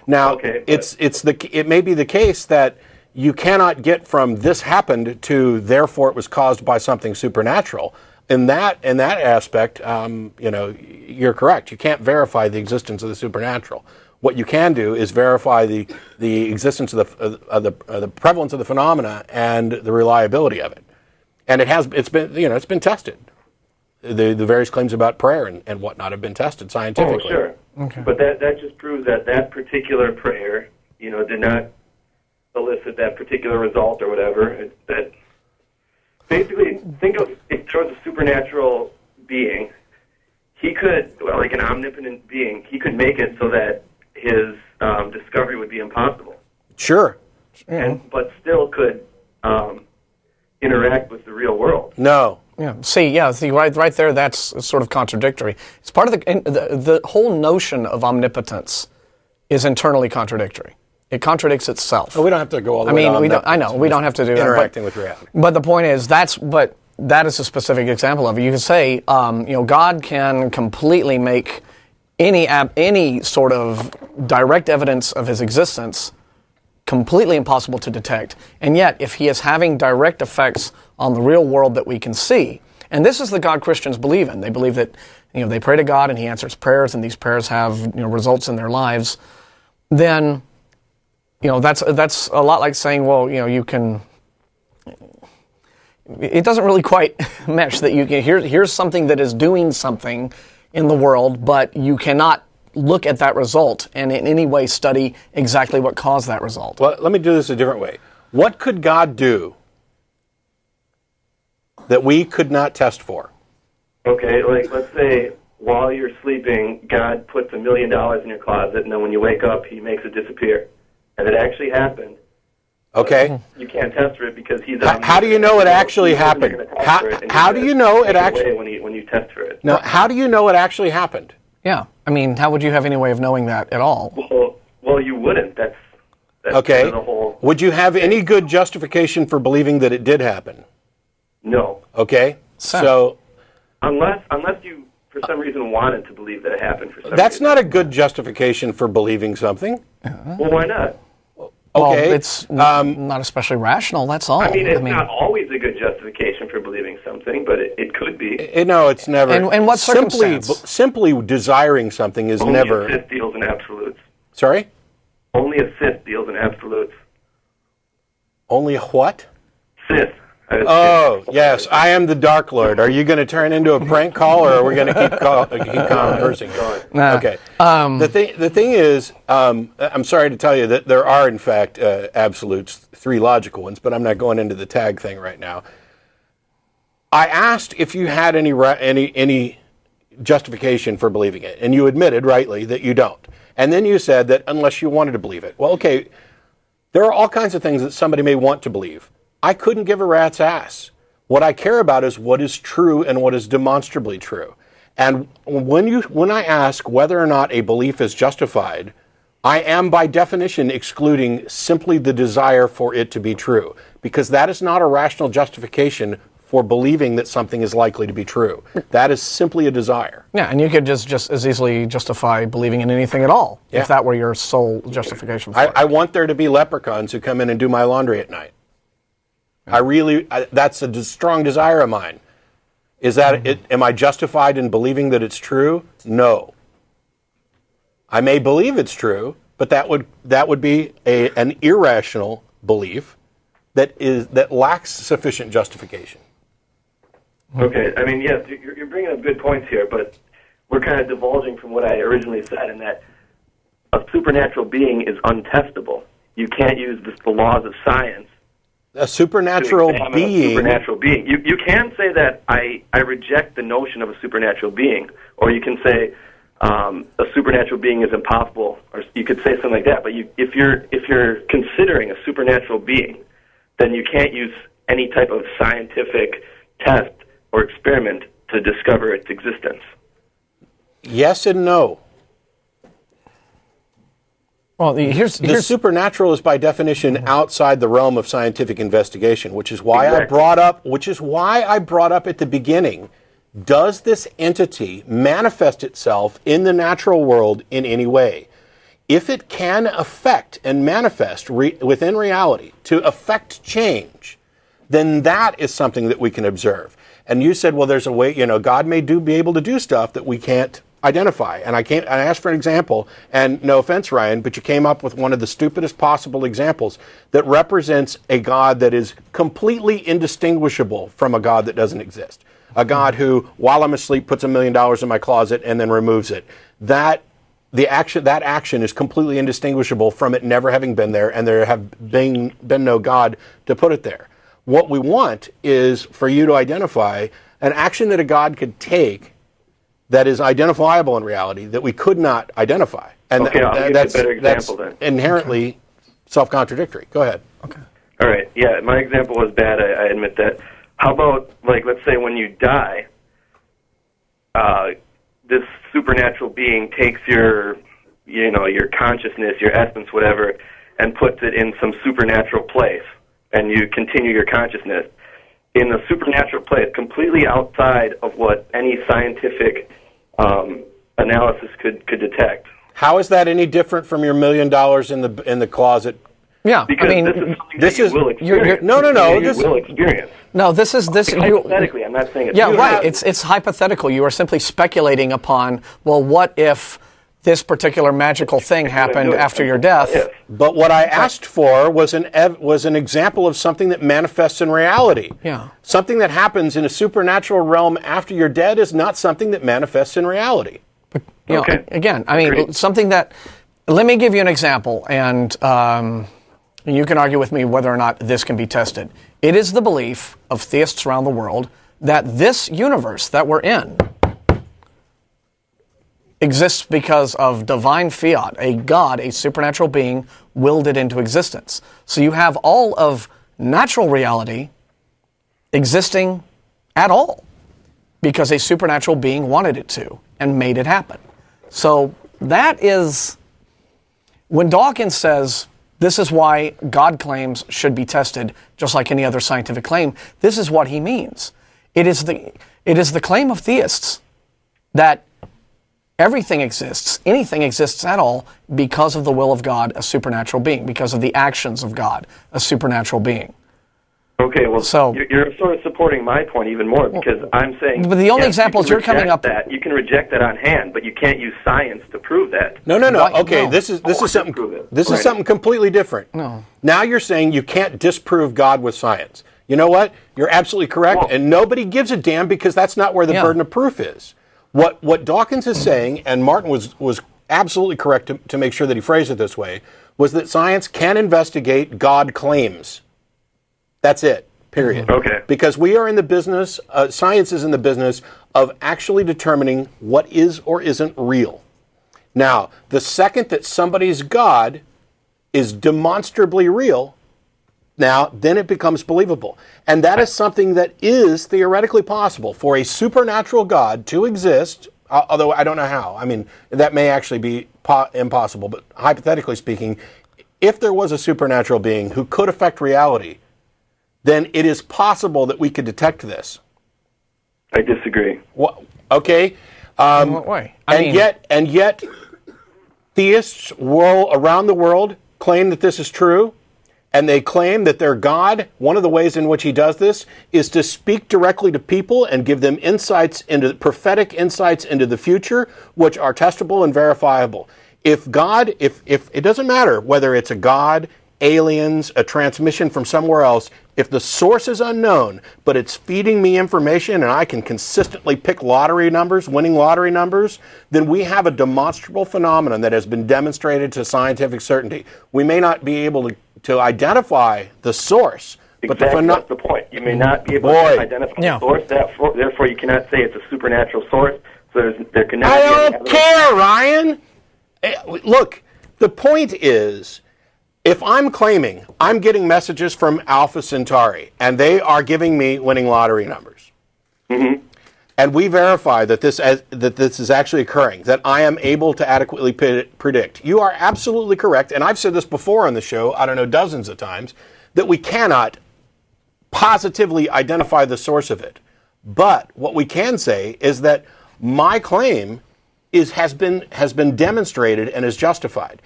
Now, Okay, it may be the case that you cannot get from this happened to therefore it was caused by something supernatural. In that aspect, you're correct. You can't verify the existence of the supernatural. What you can do is verify the existence of the prevalence of the phenomena and the reliability of it. And it's been tested. The various claims about prayer and whatnot have been tested scientifically. Oh, sure. Okay. But that just proves that particular prayer, did not elicit that particular result or whatever. That basically, think of if there was a supernatural being, he could, like an omnipotent being, he could make it so that his discovery would be impossible. Sure. But still could interact with the real world. No. See, right there, that's sort of contradictory. It's part of the whole notion of omnipotence is internally contradictory. It contradicts itself. Well, we don't have to go all the way down. We don't have to do interacting with reality. But the point is, that is a specific example of it. You can say, God can completely make any sort of direct evidence of his existence completely impossible to detect. And yet, if he is having direct effects on the real world that we can see, and this is the God Christians believe in. They believe that they pray to God and he answers prayers, and these prayers have results in their lives. Then that's a lot like saying, well, you can. It doesn't really quite mesh that you can. Here's something that is doing something in the world, but you cannot look at that result and in any way study exactly what caused that result. Well, let me do this a different way. What could God do that we could not test for? Okay, like let's say while you're sleeping, God puts $1 million in your closet, and then when you wake up, he makes it disappear. And it actually happened. Okay. You can't test for it because he's. How do you know it actually happened? How do you know it actually? When you test for it. No. How do you know it actually happened? Yeah. I mean, how would you have any way of knowing that at all? Well, you wouldn't. That's okay. The whole. Would you have any good justification for believing that it did happen? No. Okay. So. Unless you for some reason wanted to believe that it happened for some That's reason. not a good justification for believing something. Well, why not? Okay. Well, it's not especially rational, that's all. I mean, it's not always a good justification for believing something, but it could be. No, it's never. And what circumstance? Simply desiring something is Only never. Only a Sith deals in absolutes. Sorry? Only a Sith deals in absolutes. Only a what? Sith. Oh, yes, I am the Dark Lord. Are you going to turn into a prank call, or are we going to keep conversing? Nah. Okay. The thing is, I'm sorry to tell you that there are, in fact, absolutes, 3 logical ones, but I'm not going into the tag thing right now. I asked if you had any justification for believing it, and you admitted, rightly, that you don't. And then you said that unless you wanted to believe it. Well, okay, there are all kinds of things that somebody may want to believe. I couldn't give a rat's ass. What I care about is what is true and what is demonstrably true. And when I ask whether or not a belief is justified, I am by definition excluding simply the desire for it to be true, because that is not a rational justification for believing that something is likely to be true. That is simply a desire. Yeah, and you could just as easily justify believing in anything at all, if that were your sole justification for it. I want there to be leprechauns who come in and do my laundry at night. That's a strong desire of mine. Is that it? Am I justified in believing that it's true? No. I may believe it's true, but that would be an irrational belief that lacks sufficient justification. Okay, I mean, yes, you're bringing up good points here, but we're kind of divulging from what I originally said, in that a supernatural being is untestable. You can't use the laws of science. A supernatural being. You can say that I reject the notion of a supernatural being, or you can say a supernatural being is impossible, or you could say something like that. But if you're considering a supernatural being, then you can't use any type of scientific test or experiment to discover its existence. Yes and no. Well, the supernatural is by definition outside the realm of scientific investigation, which is why I brought up at the beginning, does this entity manifest itself in the natural world in any way? if it can affect and manifest within reality to affect change, then that is something that we can observe. And you said, well, there's a way, God may be able to do stuff that we can't identify. And I asked for an example, and no offense, Ryan, but you came up with one of the stupidest possible examples that represents a God that is completely indistinguishable from a God that doesn't exist. A God who, while I'm asleep, puts $1 million in my closet and then removes it. That action is completely indistinguishable from it never having been there, and there have been no God to put it there. What we want is for you to identify an action that a God could take that is identifiable in reality that we could not identify. And okay, I'll give you a better example then. Inherently self-contradictory. Go ahead. Okay. All right. Yeah, my example was bad. I admit that. How about, let's say when you die, this supernatural being takes your consciousness, your essence, whatever, and puts it in some supernatural place, and you continue your consciousness in a supernatural place, completely outside of what any scientific analysis could detect. How is that any different from your $1 million in the closet? Yeah, because this is will experience. No. This will experience. No, this. Hypothetically, I'm not saying it's right. It's hypothetical. You are simply speculating upon. Well, what if this particular magical thing happened after your death? But what I asked for was an example of something that manifests in reality. Yeah. Something that happens in a supernatural realm after you're dead is not something that manifests in reality. But, again, something that. Let me give you an example, and you can argue with me whether or not this can be tested. It is the belief of theists around the world that this universe that we're in exists because of divine fiat. A God, a supernatural being, willed it into existence. So you have all of natural reality existing at all because a supernatural being wanted it to and made it happen. So that is, when Dawkins says, this is why God claims should be tested, just like any other scientific claim, this is what he means. It is the claim of theists that everything exists, anything exists at all, because of the will of God, a supernatural being, because of the actions of God, a supernatural being. Okay, well, so you're sort of supporting my point even more, because I'm saying... But the only examples you're coming up... You can reject that on hand, but you can't use science to prove that. No. Okay, this is something... This is something completely different. No. Now you're saying you can't disprove God with science. You know what? You're absolutely correct, and nobody gives a damn, because that's not where the burden of proof is. What Dawkins is saying, and Martin was absolutely correct to make sure that he phrased it this way, was that science can investigate God claims. That's it, period. Okay. Because we are in the business, science is in the business of actually determining what is or isn't real. Now, the second that somebody's God is demonstrably real, now, then it becomes believable. And that is something that is theoretically possible for a supernatural God to exist, although I don't know how. I mean, that may actually be impossible, but hypothetically speaking, if there was a supernatural being who could affect reality, then it is possible that we could detect this. I disagree. Well, okay. In what way? And yet, theists around the world claim that this is true, and they claim that their God, one of the ways in which he does this, is to speak directly to people and give them prophetic insights into the future, which are testable and verifiable. If it doesn't matter whether it's a God, aliens, a transmission from somewhere else, if the source is unknown, but it's feeding me information and I can consistently pick winning lottery numbers, then we have a demonstrable phenomenon that has been demonstrated to scientific certainty. We may not be able to identify the source. Exactly, that's the point. You may not be able to identify the source, therefore you cannot say it's a supernatural source, so there can never be I don't care, Ryan! Look, the point is, if I'm claiming I'm getting messages from Alpha Centauri, and they are giving me winning lottery numbers, and we verify that this is actually occurring, that I am able to adequately predict, you are absolutely correct, and I've said this before on the show, I don't know, dozens of times, that we cannot positively identify the source of it. But what we can say is that my claim has been demonstrated and is justified.